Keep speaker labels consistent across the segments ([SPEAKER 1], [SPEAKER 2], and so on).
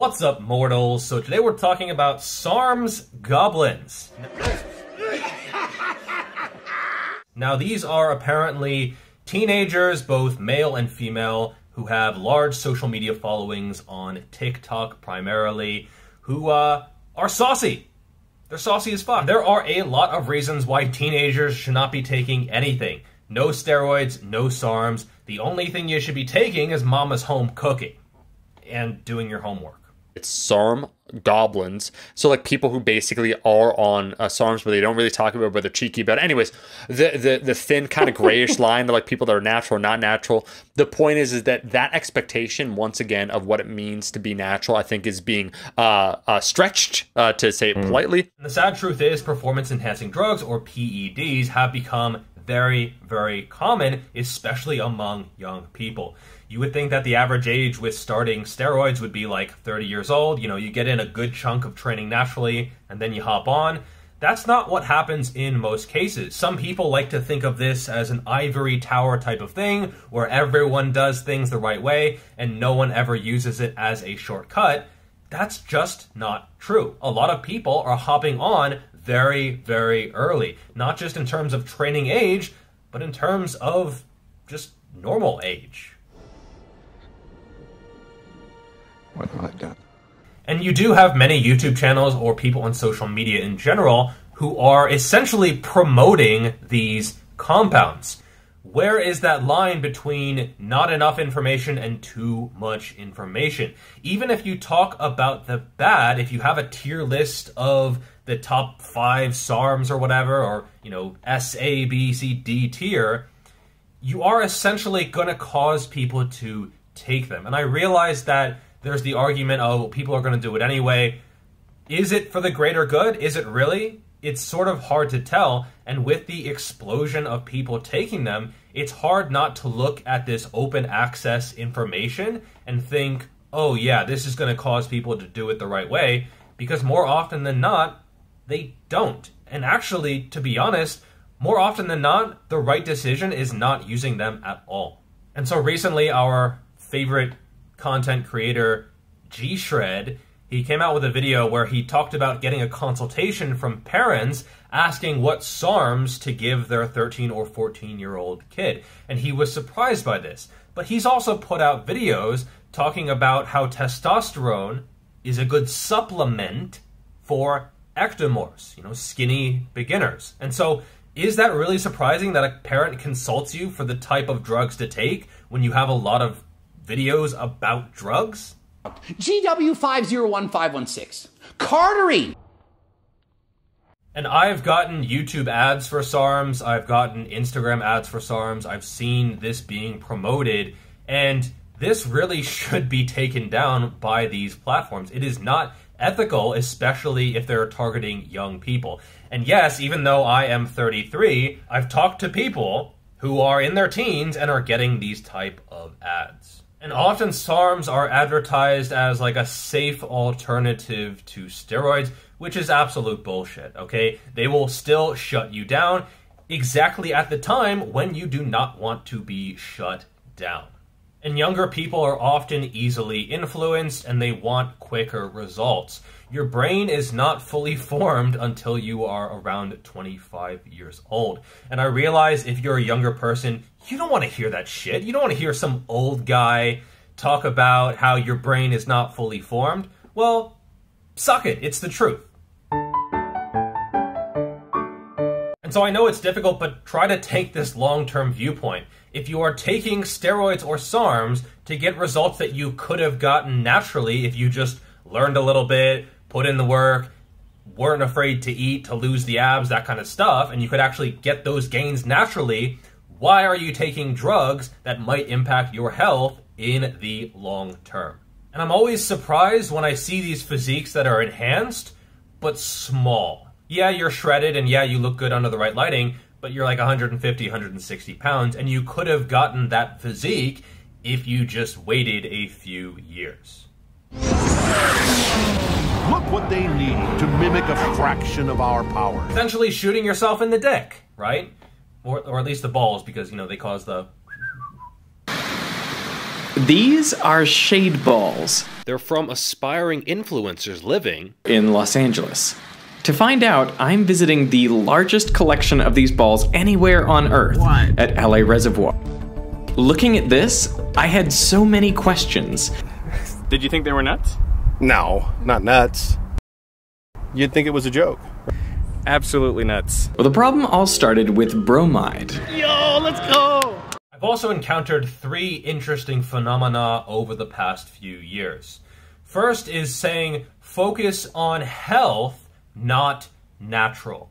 [SPEAKER 1] What's up, mortals? So today we're talking about SARM's Goblins. Now these are apparently teenagers, both male and female, who have large social media followings on TikTok primarily, who are saucy. They're saucy as fuck. There are a lot of reasons why teenagers should not be taking anything. No steroids, no SARMs. The only thing you should be taking is mama's home cooking and doing your homework.
[SPEAKER 2] It's SARM Goblins, so like people who basically are on SARMs, but they don't really talk about it, but they're cheeky about it. Anyways, the thin kind of grayish line, like people that are natural or not natural. The point is that expectation, once again, of what it means to be natural, I think is being stretched, to say it politely.
[SPEAKER 1] And the sad truth is, performance-enhancing drugs, or PEDs, have become very, very common, especially among young people. You would think that the average age with starting steroids would be like 30 years old. You know, you get in a good chunk of training naturally, and then you hop on. That's not what happens in most cases. Some people like to think of this as an ivory tower type of thing, where everyone does things the right way, and no one ever uses it as a shortcut. That's just not true. A lot of people are hopping on very, very early. Not just in terms of training age, but in terms of just normal age.
[SPEAKER 3] What have I done?
[SPEAKER 1] And you do have many YouTube channels or people on social media in general who are essentially promoting these compounds. Where is that line between not enough information and too much information? Even if you talk about the bad, if you have a tier list of the top 5 SARMs or whatever, or, you know, S, A, B, C, D tier, you are essentially going to cause people to take them. And I realize that there's the argument, oh, people are going to do it anyway. Is it for the greater good? Is it really? It's sort of hard to tell, and with the explosion of people taking them, it's hard not to look at this open access information and think, oh yeah, this is going to cause people to do it the right way, because more often than not, they don't. And actually, to be honest, more often than not, the right decision is not using them at all. And so recently, our favorite content creator, G-Shred, he came out with a video where he talked about getting a consultation from parents asking what SARMs to give their 13 or 14-year-old kid. And he was surprised by this. But he's also put out videos talking about how testosterone is a good supplement for ectomorphs, you know, skinny beginners. And so, is that really surprising that a parent consults you for the type of drugs to take when you have a lot of videos about drugs?
[SPEAKER 4] GW501516. Cartering!
[SPEAKER 1] And I've gotten YouTube ads for SARMs, I've gotten Instagram ads for SARMs, I've seen this being promoted, and this really should be taken down by these platforms. It is not ethical, especially if they're targeting young people. And yes, even though I am 33, I've talked to people who are in their teens and are getting these type of ads. And often SARMs are advertised as like a safe alternative to steroids, which is absolute bullshit, okay? They will still shut you down exactly at the time when you do not want to be shut down. And younger people are often easily influenced and they want quicker results. Your brain is not fully formed until you are around 25 years old. And I realize if you're a younger person, you don't want to hear that shit. You don't want to hear some old guy talk about how your brain is not fully formed. Well, suck it. It's the truth. And so I know it's difficult, but try to take this long-term viewpoint. If you are taking steroids or SARMs to get results that you could have gotten naturally if you just learned a little bit, put in the work, weren't afraid to eat, to lose the abs, that kind of stuff, and you could actually get those gains naturally, why are you taking drugs that might impact your health in the long term? And I'm always surprised when I see these physiques that are enhanced, but small. Yeah, you're shredded, and yeah, you look good under the right lighting, but you're like 150, 160 pounds, and you could have gotten that physique if you just waited a few years.
[SPEAKER 5] Look what they need to mimic a fraction of our power.
[SPEAKER 1] Essentially shooting yourself in the dick, right? Or at least the balls, because, you know, they cause the...
[SPEAKER 6] These are shade balls
[SPEAKER 1] They're from aspiring influencers living
[SPEAKER 6] in Los Angeles. To find out, I'm visiting the largest collection of these balls anywhere on Earth at LA Reservoir. Looking at this, I had so many questions.
[SPEAKER 7] Did you think they were nuts?
[SPEAKER 8] No, not nuts. You'd think it was a joke.
[SPEAKER 7] Absolutely nuts.
[SPEAKER 6] Well, the problem all started with bromide.
[SPEAKER 7] Yo, let's go!
[SPEAKER 1] I've also encountered 3 interesting phenomena over the past few years. First is saying focus on health, not natural.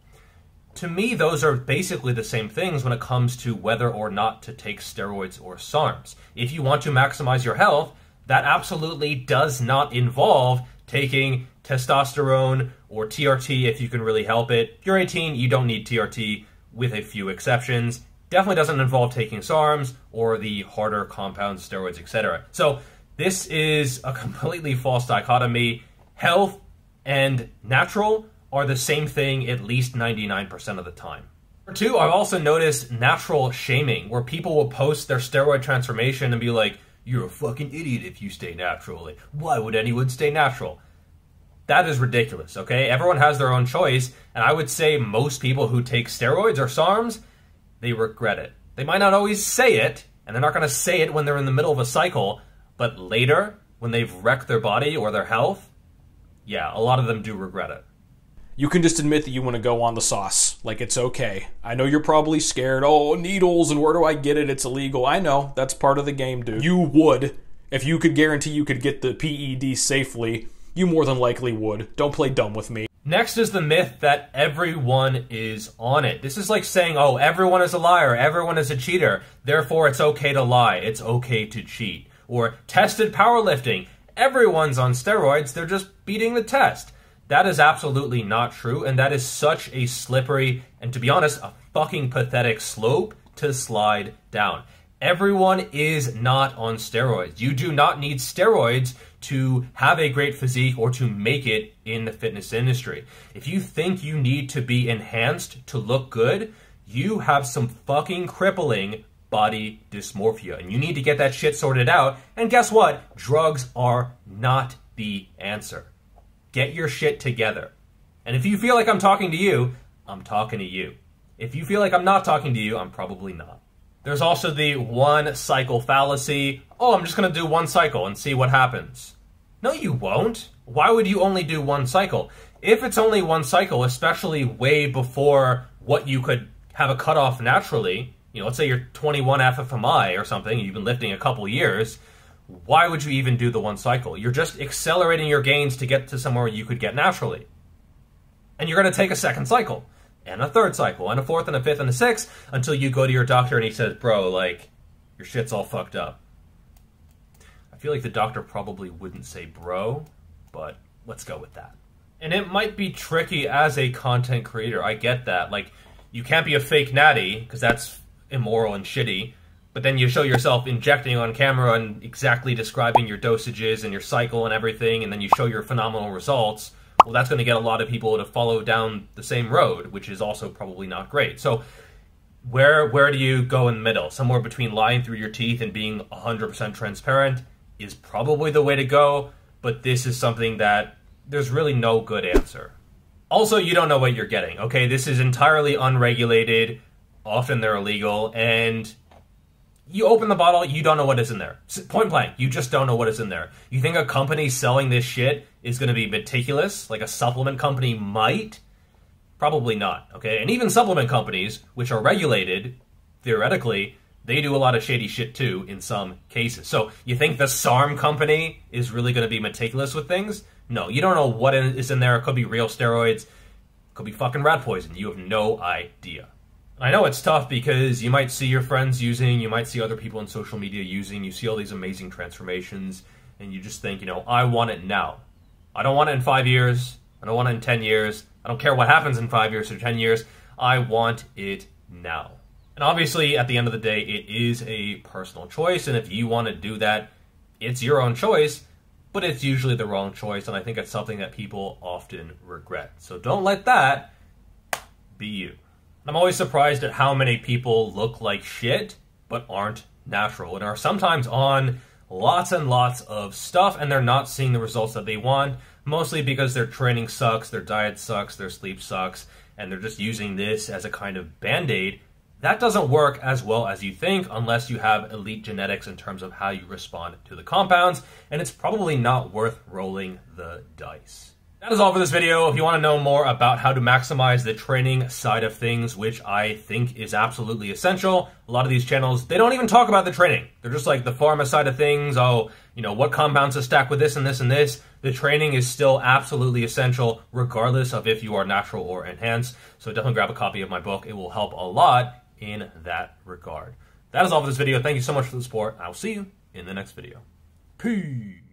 [SPEAKER 1] To me, those are basically the same things when it comes to whether or not to take steroids or SARMs. If you want to maximize your health, that absolutely does not involve taking testosterone or TRT if you can really help it. If you're 18, you don't need TRT with a few exceptions. Definitely doesn't involve taking SARMs or the harder compounds, steroids, etc. So this is a completely false dichotomy. Health and natural are the same thing at least 99% of the time. Number 2, I've also noticed natural shaming, where people will post their steroid transformation and be like, you're a fucking idiot if you stay natural. Like, why would anyone stay natural? That is ridiculous, okay? Everyone has their own choice, and I would say most people who take steroids or SARMs, they regret it. They might not always say it, and they're not going to say it when they're in the middle of a cycle, but later, when they've wrecked their body or their health, yeah, a lot of them do regret it.
[SPEAKER 9] You can just admit that you want to go on the sauce. Like, it's okay. I know you're probably scared. Oh, needles, and where do I get it? It's illegal. I know. That's part of the game, dude. You would. If you could guarantee you could get the PED safely, you more than likely would. Don't play dumb with me.
[SPEAKER 1] Next is the myth that everyone is on it. This is like saying, oh, everyone is a liar, everyone is a cheater, therefore it's okay to lie, it's okay to cheat. Or tested powerlifting, everyone's on steroids, they're just beating the test. That is absolutely not true, and that is such a slippery, and to be honest, a fucking pathetic slope to slide down. Everyone is not on steroids. You do not need steroids to have a great physique or to make it in the fitness industry. If you think you need to be enhanced to look good, you have some fucking crippling body dysmorphia, and you need to get that shit sorted out. And guess what? Drugs are not the answer. Get your shit together. And if you feel like I'm talking to you, I'm talking to you. If you feel like I'm not talking to you, I'm probably not. There's also the one cycle fallacy. Oh, I'm just going to do one cycle and see what happens. No, you won't. Why would you only do one cycle? If it's only one cycle, especially way before what you could have a cutoff naturally, you know, let's say you're 21 FFMI or something, you've been lifting a couple years, why would you even do the one cycle? You're just accelerating your gains to get to somewhere you could get naturally. And you're going to take a second cycle, and a third cycle, and a fourth, and a fifth, and a sixth, until you go to your doctor and he says, bro, like, your shit's all fucked up. I feel like the doctor probably wouldn't say bro, but let's go with that. And it might be tricky as a content creator, I get that. Like, you can't be a fake natty, because that's immoral and shitty, but then you show yourself injecting on camera and exactly describing your dosages and your cycle and everything, and then you show your phenomenal results. Well, that's going to get a lot of people to follow down the same road, which is also probably not great. So where do you go in the middle? Somewhere between lying through your teeth and being 100% transparent is probably the way to go, but this is something that there's really no good answer. Also, you don't know what you're getting, okay? This is entirely unregulated. Often they're illegal, and you open the bottle, you don't know what is in there. Point blank, you just don't know what is in there. You think a company selling this shit is going to be meticulous, like a supplement company might? Probably not, okay? And even supplement companies, which are regulated, theoretically, they do a lot of shady shit too in some cases. So you think the SARM company is really going to be meticulous with things? No, you don't know what is in there. It could be real steroids. It could be fucking rat poison. You have no idea. I know it's tough because you might see your friends using, you might see other people on social media using, you see all these amazing transformations, and you just think, you know, I want it now. I don't want it in 5 years. I don't want it in 10 years. I don't care what happens in 5 years or 10 years. I want it now. And obviously, at the end of the day, it is a personal choice, and if you want to do that, it's your own choice, but it's usually the wrong choice, and I think it's something that people often regret. So don't let that be you. I'm always surprised at how many people look like shit, but aren't natural, and are sometimes on lots and lots of stuff, and they're not seeing the results that they want, mostly because their training sucks, their diet sucks, their sleep sucks, and they're just using this as a kind of band-aid. That doesn't work as well as you think unless you have elite genetics in terms of how you respond to the compounds, and it's probably not worth rolling the dice. That is all for this video. If you want to know more about how to maximize the training side of things, which I think is absolutely essential, a lot of these channels, they don't even talk about the training. They're just like the pharma side of things. Oh, you know, what compounds to stack with this and this and this. The training is still absolutely essential, regardless of if you are natural or enhanced. So definitely grab a copy of my book. It will help a lot in that regard. That is all for this video. Thank you so much for the support. I will see you in the next video. Peace.